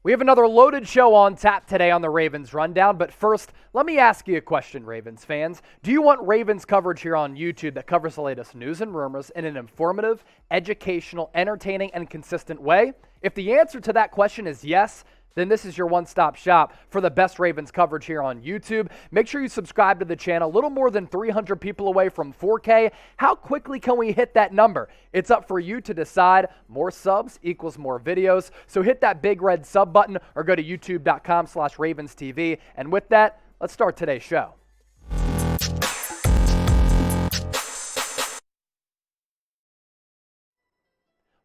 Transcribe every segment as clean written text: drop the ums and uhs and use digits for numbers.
We have another loaded show on tap today on the Ravens Rundown, but first, let me ask you a question, Ravens fans. Do you want Ravens coverage here on YouTube that covers the latest news and rumors in an informative, educational, entertaining, and consistent way? If the answer to that question is yes, then this is your one-stop shop for the best Ravens coverage here on YouTube. Make sure you subscribe to the channel. A little more than 300 people away from 4K. How quickly can we hit that number? It's up for you to decide. More subs equals more videos. So hit that big red sub button or go to youtube.com/RavensTV. And with that, let's start today's show.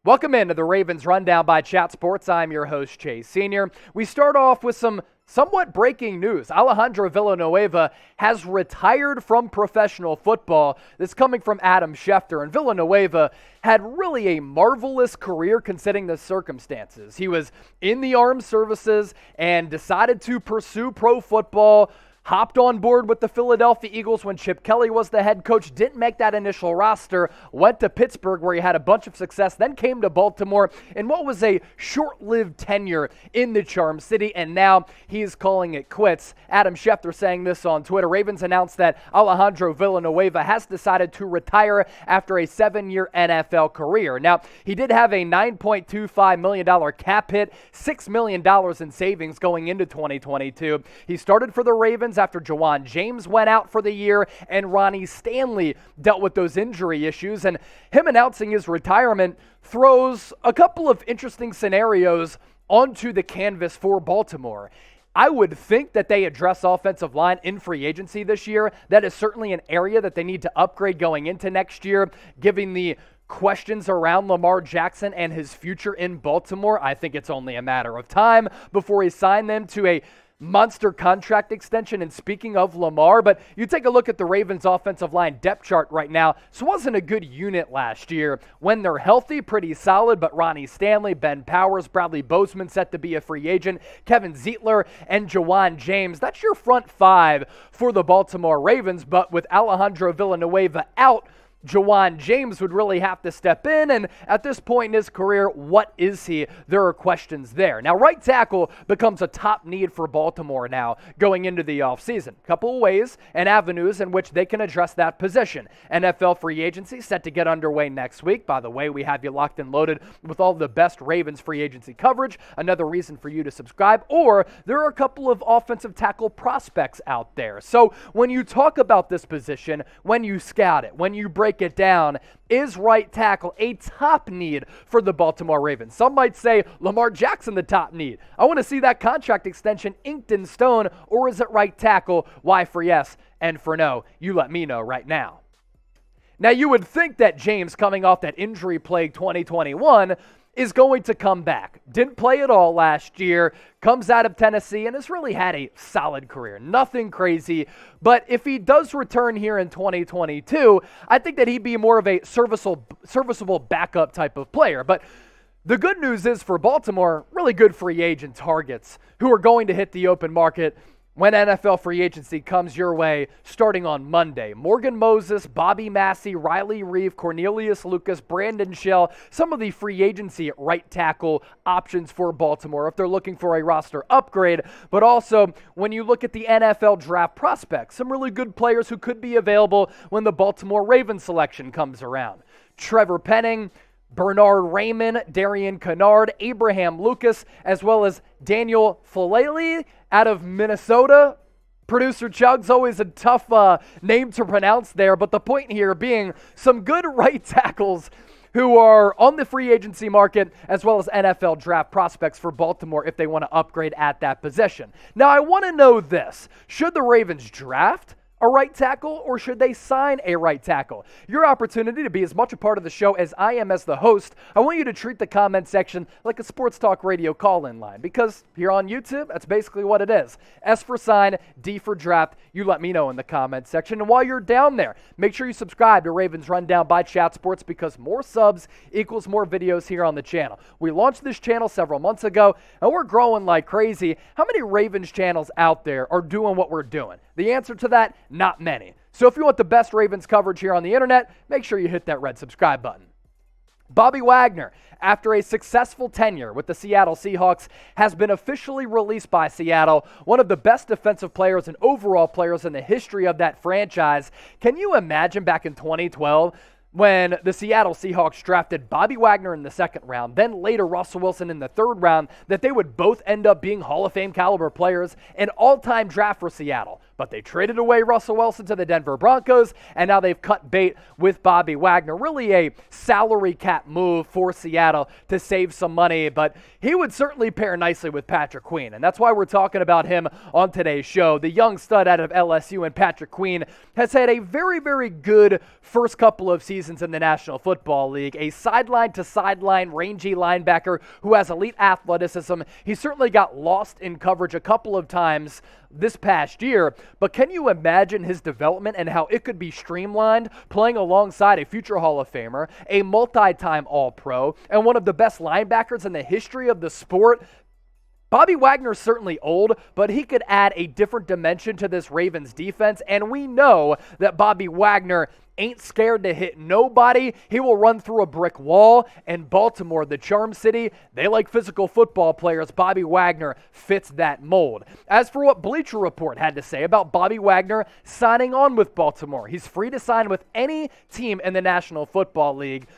Welcome into the Ravens Rundown by Chat Sports. I'm your host, Chase Sr. We start off with some somewhat breaking news. Alejandro Villanueva has retired from professional football. This is coming from Adam Schefter. And Villanueva had really a marvelous career considering the circumstances. He was in the armed services and decided to pursue pro football. Hopped on board with the Philadelphia Eagles when Chip Kelly was the head coach, didn't make that initial roster, went to Pittsburgh where he had a bunch of success, then came to Baltimore in what was a short-lived tenure in the Charm City, and now he's calling it quits. Adam Schefter saying this on Twitter. Ravens announced that Alejandro Villanueva has decided to retire after a 7-year NFL career. Now, he did have a $9.25 million cap hit, $6 million in savings going into 2022. He started for the Ravens after Ja'Wuan James went out for the year and Ronnie Stanley dealt with those injury issues, and him announcing his retirement throws a couple of interesting scenarios onto the canvas for Baltimore. I would think that they address offensive line in free agency this year. That is certainly an area that they need to upgrade going into next year, given the questions around Lamar Jackson and his future in Baltimore. I think it's only a matter of time before he signed them to a monster contract extension. And speaking of Lamar, but you take a look at the Ravens offensive line depth chart right now. This wasn't a good unit last year. When they're healthy, pretty solid, but Ronnie Stanley, Ben Powers, Bradley Bozeman set to be a free agent, Kevin Zeitler, and Ja'Wuan James. That's your front five for the Baltimore Ravens, but with Alejandro Villanueva out, Ja'Wuan James would really have to step in, and at this point in his career, what is he? There are questions there. Now, right tackle becomes a top need for Baltimore now going into the offseason. A couple of ways and avenues in which they can address that position. NFL free agency set to get underway next week. By the way, we have you locked and loaded with all the best Ravens free agency coverage. Another reason for you to subscribe. Or there are a couple of offensive tackle prospects out there. So when you talk about this position, when you scout it, when you break it down, is right tackle a top need for the Baltimore Ravens? Some might say Lamar Jackson the top need. I want to see that contract extension inked in stone, or is it right tackle? Why for yes and for no? You let me know right now. Now, you would think that James, coming off that injury-plagued 2021, is going to come back. Didn't play at all last year, comes out of Tennessee, and has really had a solid career. Nothing crazy, but if he does return here in 2022, I think that he'd be more of a serviceable backup type of player. But the good news is for Baltimore, really good free agent targets who are going to hit the open market when NFL free agency comes your way starting on Monday. Morgan Moses, Bobby Massey, Riley Reeve, Cornelius Lucas, Brandon Shell, some of the free agency right tackle options for Baltimore if they're looking for a roster upgrade. But also, when you look at the NFL draft prospects, some really good players who could be available when the Baltimore Ravens selection comes around. Trevor Penning, Bernard Raymond, Darian Kennard, Abraham Lucas, as well as Daniel Falele out of Minnesota. Producer Chug's always a tough name to pronounce there, but the point here being some good right tackles who are on the free agency market, as well as NFL draft prospects for Baltimore if they want to upgrade at that position. Now, I want to know this. Should the Ravens draft a right tackle, or should they sign a right tackle? Your opportunity to be as much a part of the show as I am as the host. I want you to treat the comment section like a sports talk radio call-in line, because here on YouTube, that's basically what it is. S for sign, D for draft. You let me know in the comment section. And while you're down there, make sure you subscribe to Ravens Rundown by Chat Sports, because more subs equals more videos here on the channel. We launched this channel several months ago, and we're growing like crazy. How many Ravens channels out there are doing what we're doing? The answer to that, not many. So if you want the best Ravens coverage here on the internet, make sure you hit that red subscribe button. Bobby Wagner, after a successful tenure with the Seattle Seahawks, has been officially released by Seattle, one of the best defensive players and overall players in the history of that franchise. Can you imagine back in 2012 when the Seattle Seahawks drafted Bobby Wagner in the second round, then later Russell Wilson in the third round, that they would both end up being Hall of Fame caliber players, an all-time draft for Seattle? But they traded away Russell Wilson to the Denver Broncos, and now they've cut bait with Bobby Wagner. Really a salary cap move for Seattle to save some money, but he would certainly pair nicely with Patrick Queen, and that's why we're talking about him on today's show. The young stud out of LSU and Patrick Queen has had a very, very good first couple of seasons in the National Football League. A sideline-to-sideline rangy linebacker who has elite athleticism. He certainly got lost in coverage a couple of times this past year, but can you imagine his development and how it could be streamlined playing alongside a future Hall of Famer, a multi-time All-Pro, and one of the best linebackers in the history of the sport? Bobby Wagner's certainly old, but he could add a different dimension to this Ravens defense, and we know that Bobby Wagner ain't scared to hit nobody. He will run through a brick wall. And Baltimore, the Charm City, they like physical football players. Bobby Wagner fits that mold. As for what Bleacher Report had to say about Bobby Wagner signing on with Baltimore, he's free to sign with any team in the National Football League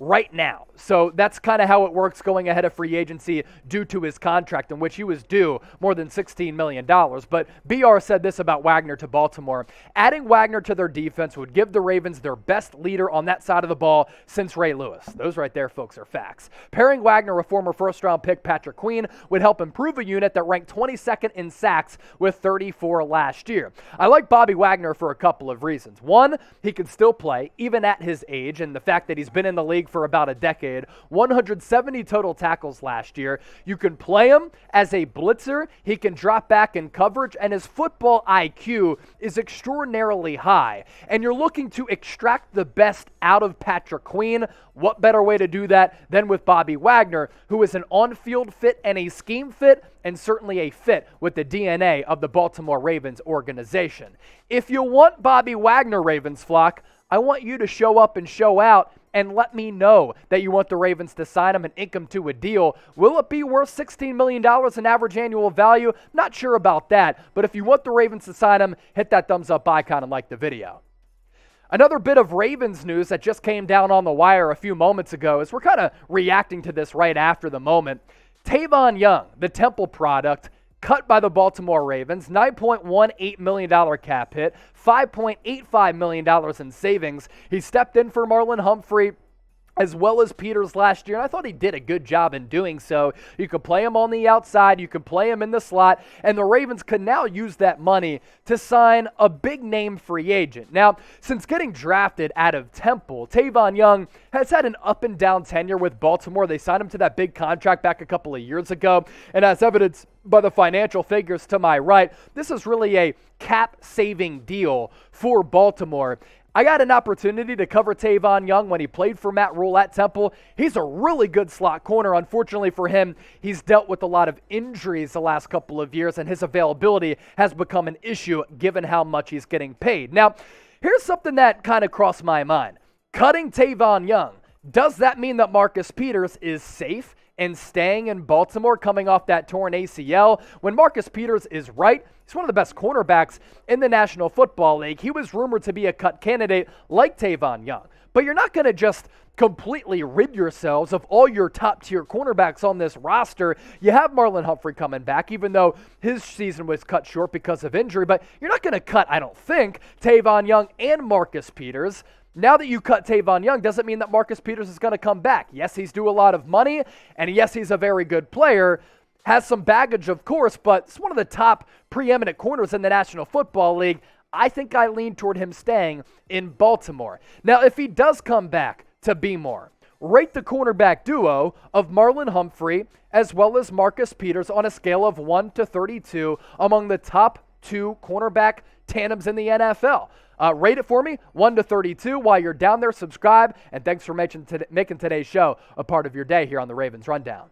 right now. So that's kind of how it works going ahead of free agency due to his contract, in which he was due more than $16 million. But BR said this about Wagner to Baltimore: adding Wagner to their defense would give the Ravens their best leader on that side of the ball since Ray Lewis. Those right there, folks, are facts. Pairing Wagner with former first-round pick Patrick Queen would help improve a unit that ranked 22nd in sacks with 34 last year. I like Bobby Wagner for a couple of reasons. One, he can still play, even at his age, and the fact that he's been in the league for about a decade, 170 total tackles last year. You can play him as a blitzer. He can drop back in coverage, and his football IQ is extraordinarily high. And you're looking to extract the best out of Patrick Queen. What better way to do that than with Bobby Wagner, who is an on-field fit and a scheme fit, and certainly a fit with the DNA of the Baltimore Ravens organization. If you want Bobby Wagner, Ravens flock, I want you to show up and show out and let me know that you want the Ravens to sign him and ink him to a deal. Will it be worth $16 million in average annual value? Not sure about that, but if you want the Ravens to sign him, hit that thumbs up icon and like the video. Another bit of Ravens news that just came down on the wire a few moments ago, as we're kind of reacting to this right after the moment. Tavon Young, the Temple product, cut by the Baltimore Ravens, $9.18 million cap hit, $5.85 million in savings. He stepped in for Marlon Humphrey as well as Peters last year, and I thought he did a good job in doing so. You could play him on the outside, you could play him in the slot, and the Ravens could now use that money to sign a big-name free agent. Now, since getting drafted out of Temple, Tavon Young has had an up-and-down tenure with Baltimore. They signed him to that big contract back a couple of years ago, and as evidenced by the financial figures to my right, this is really a cap-saving deal for Baltimore. I got an opportunity to cover Tavon Young when he played for Matt Rule at Temple. He's a really good slot corner. Unfortunately for him, he's dealt with a lot of injuries the last couple of years, and his availability has become an issue given how much he's getting paid. Now, here's something that kind of crossed my mind. Cutting Tavon Young, does that mean that Marcus Peters is safe and staying in Baltimore coming off that torn ACL? When Marcus Peters is right, he's one of the best cornerbacks in the National Football League. He was rumored to be a cut candidate like Tavon Young. But you're not going to just completely rid yourselves of all your top-tier cornerbacks on this roster. You have Marlon Humphrey coming back, even though his season was cut short because of injury. But you're not going to cut, I don't think, Tavon Young and Marcus Peters. Now that you cut Tavon Young, doesn't mean that Marcus Peters is going to come back. Yes, he's due a lot of money, and yes, he's a very good player. Has some baggage, of course, but it's one of the top preeminent corners in the National Football League. I think I lean toward him staying in Baltimore. Now, if he does come back to be more, rate the cornerback duo of Marlon Humphrey as well as Marcus Peters on a scale of 1 to 32 among the top two cornerback tandems in the NFL. Rate it for me, 1 to 32. While you're down there, subscribe, and thanks for making today's show a part of your day here on the Ravens Rundown.